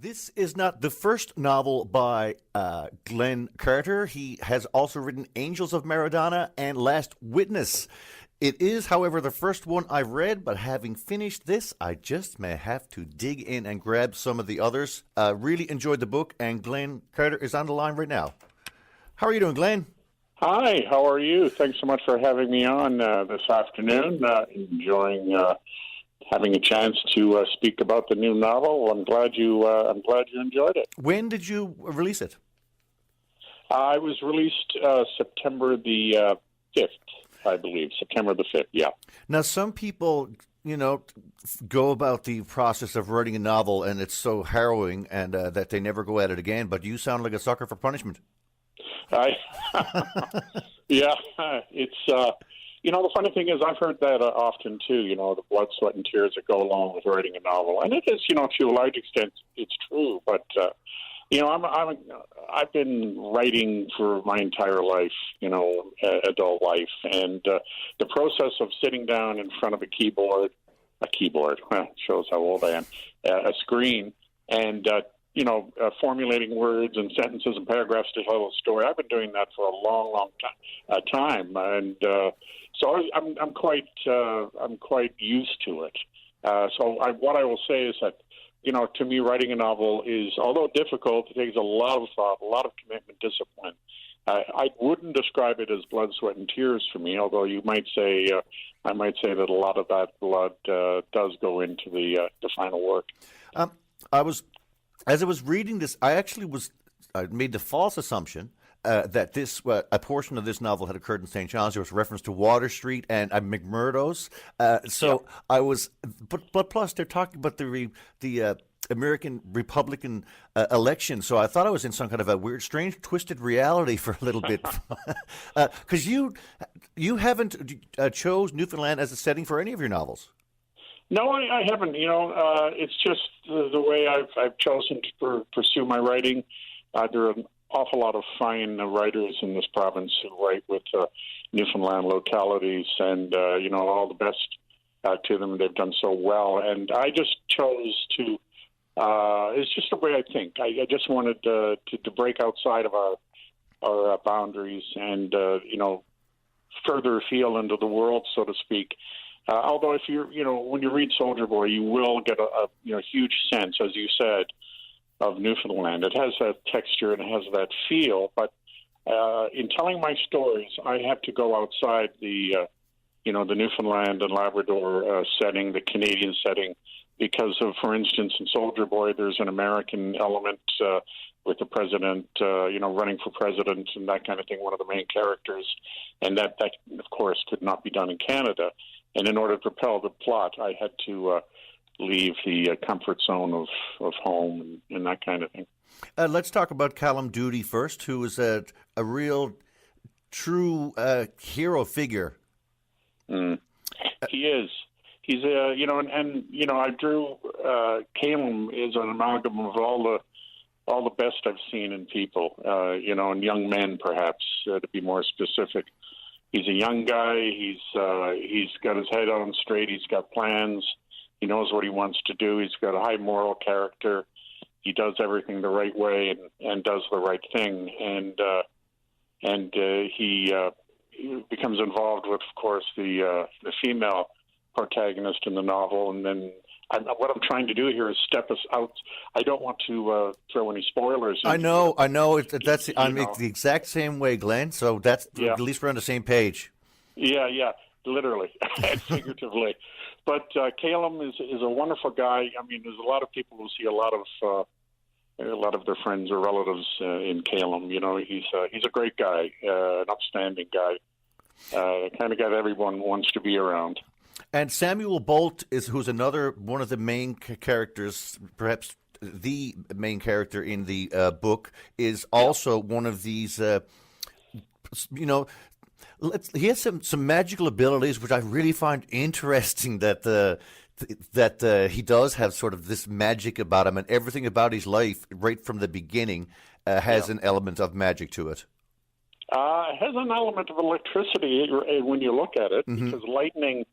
This is not the first novel by Glen Carter. He has also written Angels of Maradona and Last Witness. It is, however, the first one I've read, but having finished this, I just may have to dig in and grab some of the others. Really enjoyed the book, and Glen Carter is on the line right now. How are you doing, Glen? Hi, how are you? Thanks so much for having me on this afternoon. Enjoying having a chance to speak about the new novel. I'm glad you enjoyed it. When did you release it? I was released September the 5th, I believe. September the 5th, yeah. Now, some people, go about the process of writing a novel, and it's so harrowing and that they never go at it again, but you sound like a sucker for punishment. Yeah, it's... the funny thing is, I've heard that often too. The blood, sweat, and tears that go along with writing a novel, and it is, to a large extent, it's true. But I've been writing for my entire life, adult life, and the process of sitting down in front of a keyboard, shows how old I am, a screen, and formulating words and sentences and paragraphs to tell a story. I've been doing that for a long time, and so I'm quite used to it. What I will say is that, to me, writing a novel is, although difficult, it takes a lot of thought, a lot of commitment, discipline. I wouldn't describe it as blood, sweat, and tears for me, although I might say that a lot of that blood does go into the final work. As I was reading this, I made the false assumption that a portion of this novel had occurred in St. John's. There was reference to Water Street and McMurdo's. I was, but plus they're talking about the American Republican election. So I thought I was in some kind of a weird, strange, twisted reality for a little bit. Because you haven't chose Newfoundland as a setting for any of your novels. No, I haven't. It's just the way I've chosen to pursue my writing. There are an awful lot of fine writers in this province who write with Newfoundland localities, and all the best to them. They've done so well, and I just chose to. It's just the way I think. I just wanted to break outside of our boundaries and further afield into the world, so to speak. Although if when you read Soldier Boy, you will get a huge sense, as you said, of Newfoundland. It has that texture and it has that feel. But in telling my stories, I have to go outside the Newfoundland and Labrador setting, the Canadian setting, because of, for instance, in Soldier Boy, there's an American element with the president, running for president and that kind of thing, one of the main characters. And that of course, could not be done in Canada. And in order to propel the plot, I had to leave the comfort zone of home and that kind of thing. Let's talk about Callum Doody first, who is a real, true hero figure. He is. He's I drew Callum is an amalgam of all the best I've seen in people, and young men, perhaps, to be more specific. He's a young guy. He's got his head on straight. He's got plans. He knows what he wants to do. He's got a high moral character. He does everything the right way and does the right thing. And he becomes involved with, of course, the female protagonist in the novel. And then what I'm trying to do here is step us out. I don't want to throw any spoilers. I know. I'm the exact same way, Glenn. So that's at least we're on the same page. Yeah, literally and figuratively. But Callum is a wonderful guy. I mean, there's a lot of people who see a lot of their friends or relatives in Callum. He's a great guy, an upstanding guy, kind of guy that everyone wants to be around. And Samuel Bolt who's another one of the main characters, perhaps the main character in the book, is also one of these. He has some magical abilities, which I really find interesting. That he does have sort of this magic about him, and everything about his life, right from the beginning, has an element of magic to it. It has an element of electricity when you look at it, because lightning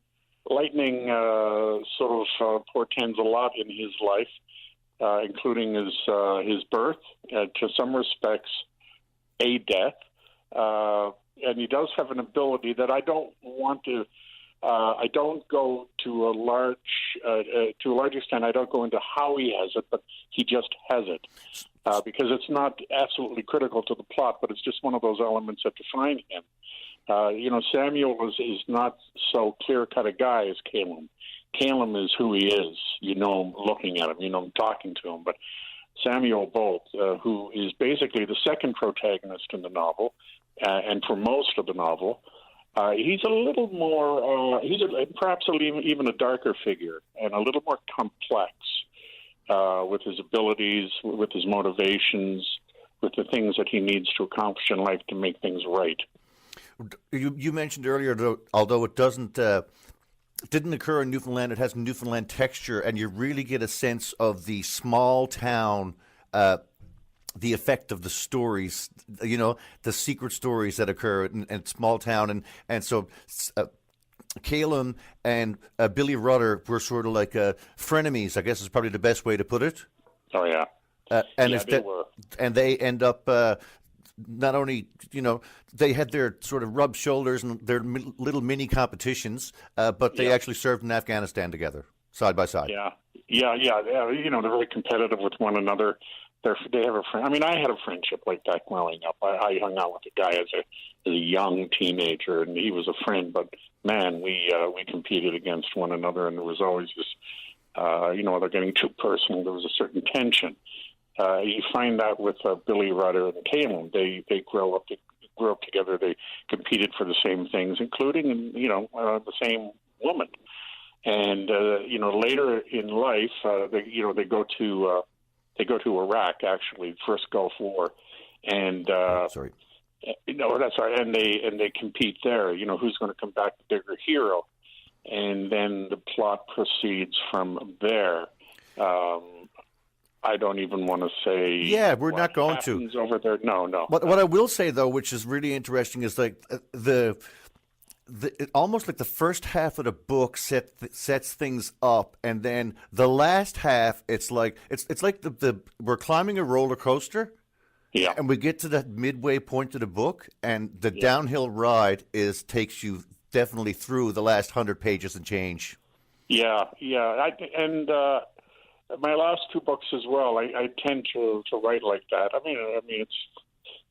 sort of portends a lot in his life. including his birth, to some respects, a death. And he does have an ability that I don't want to. I don't go to a large extent. I don't go into how he has it, but he just has it because it's not absolutely critical to the plot, but it's just one of those elements that define him. Samuel is not so clear-cut a guy as Caleb. Caleb is who he is. You know him looking at him. You know him talking to him. But Samuel Bolt, who is basically the second protagonist in the novel, and for most of the novel, he's a little more, perhaps even a darker figure and a little more complex with his abilities, with his motivations, with the things that he needs to accomplish in life to make things right. You mentioned earlier, though, although it didn't occur in Newfoundland, it has Newfoundland texture, and you really get a sense of the small town, the effect of the stories, the secret stories that occur in small town. And so Caleb and Billy Rudder were sort of like frenemies, I guess is probably the best way to put it. Oh, yeah. They were. And they end up not only, they had their sort of rub shoulders and their little mini competitions, but they actually served in Afghanistan together, side by side. Yeah. They're very competitive with one another. They have a friend. I mean, I had a friendship like that growing up. I hung out with a guy as a young teenager, and he was a friend. But man, we competed against one another, and there was always this, they're getting too personal. There was a certain tension. You find that with Billy Rudder and Caleb. They grew up together. They competed for the same things, including the same woman. And later in life, they go to Iraq, actually, first Gulf War, and sorry. No, that's right. And they compete there. Who's going to come back the bigger hero, and then the plot proceeds from there. I don't even want to say. Yeah, we're not going to over there. No. What I will say though, which is really interesting, is like almost like the first half of the book sets things up, and then the last half, it's like the we're climbing a roller coaster, and we get to that midway point of the book, and the downhill ride takes you definitely through the last 100 pages and change. My last two books as well, I tend to write like that. I mean,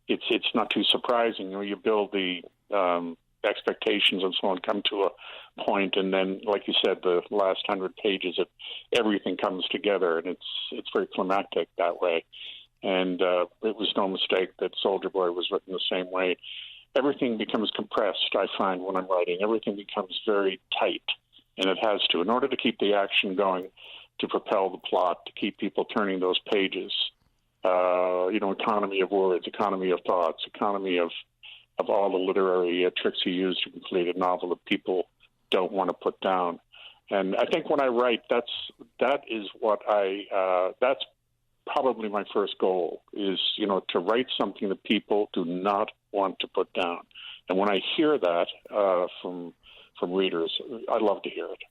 it's not too surprising. You build the expectations and so on, come to a point, and then, like you said, the last 100 pages, everything comes together, and it's very climactic that way. And it was no mistake that Soldier Boy was written the same way. Everything becomes compressed, I find, when I'm writing. Everything becomes very tight, and it has to, in order to keep the action going, to propel the plot, to keep people turning those pages. Economy of words, economy of thoughts, economy of all the literary tricks you use to complete a novel that people don't want to put down. And I think when I write, that's probably my first goal is, to write something that people do not want to put down. And when I hear that from readers, I love to hear it.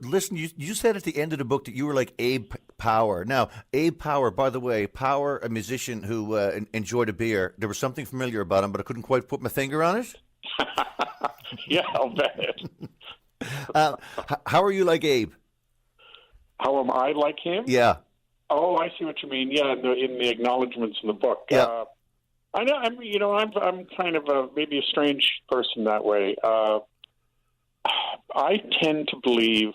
Listen, you said at the end of the book that you were like Abe Power. Now, Abe Power, by the way, a musician who enjoyed a beer. There was something familiar about him, but I couldn't quite put my finger on it. Yeah, I'll bet. How are you like Abe? How am I like him? Yeah. Oh, I see what you mean. Yeah, in the acknowledgments in the book. Yeah. I know. I'm kind of maybe a strange person that way. I tend to believe,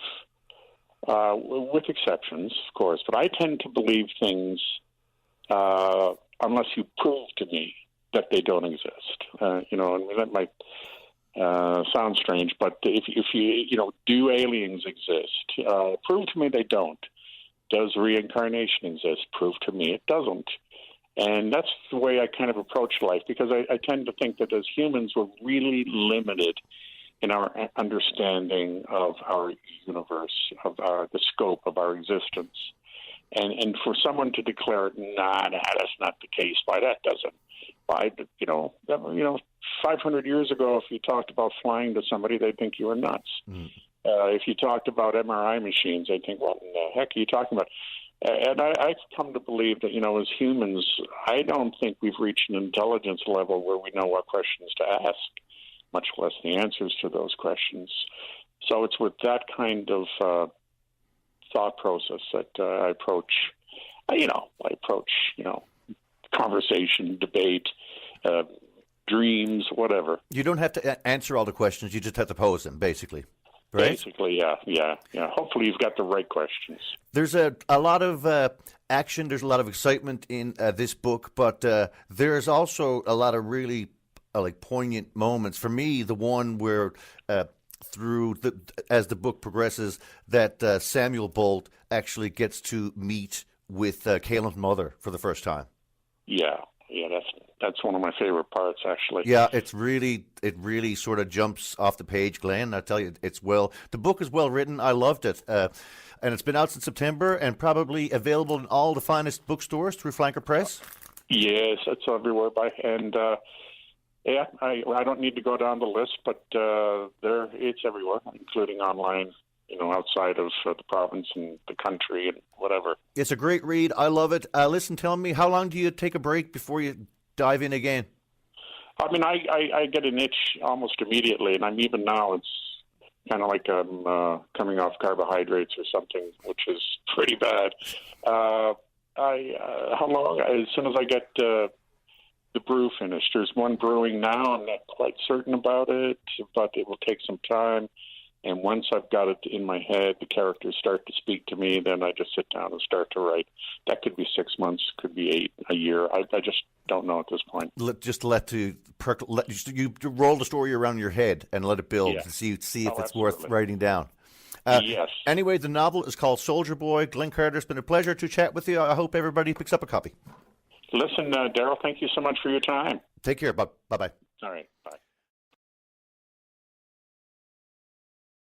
with exceptions, of course, but I tend to believe things unless you prove to me that they don't exist. And that might sound strange, but if you do aliens exist? Prove to me they don't. Does reincarnation exist? Prove to me it doesn't. And that's the way I kind of approach life, because I tend to think that as humans, we're really limited in our understanding of our universe, of the scope of our existence. And for someone to declare, nah, that's not the case, that doesn't. 500 years ago, if you talked about flying to somebody, they'd think you were nuts. If you talked about MRI machines, I think, what in the heck are you talking about? And I've come to believe that, as humans, I don't think we've reached an intelligence level where we know what questions to ask, much less the answers to those questions. So it's with that kind of thought process that I approach, conversation, debate, dreams, whatever. You don't have to answer all the questions. You just have to pose them, basically. Right? Basically, yeah. Hopefully you've got the right questions. There's a lot of action. There's a lot of excitement in this book, but there's also a lot of really poignant moments. For me, the one where as the book progresses, that Samuel Bolt actually gets to meet with Caelan's mother for the first time. Yeah, that's one of my favorite parts, actually. Yeah, it really sort of jumps off the page, Glenn. I tell you, the book is well written. I loved it. And it's been out since September and probably available in all the finest bookstores through Flanker Press. Yes, it's everywhere. I don't need to go down the list, but it's everywhere, including online, outside of the province and the country and whatever. It's a great read. I love it. Listen, tell me, how long do you take a break before you dive in again? I mean, I get an itch almost immediately, and I'm even now. It's kind of like I'm coming off carbohydrates or something, which is pretty bad. How long? As soon as I get the brew finished. There's one brewing now. I'm not quite certain about it, but it will take some time. And once I've got it in my head, the characters start to speak to me, then I just sit down and start to write. That could be 6 months, could be 8, a year. I just don't know at this point. You roll the story around your head and let it build to see if it's absolutely worth writing down. Yes. Anyway, the novel is called Soldier Boy. Glen Carter, it's been a pleasure to chat with you. I hope everybody picks up a copy. Listen, Darrell, thank you so much for your time. Take care. Bye-bye. All right. Bye.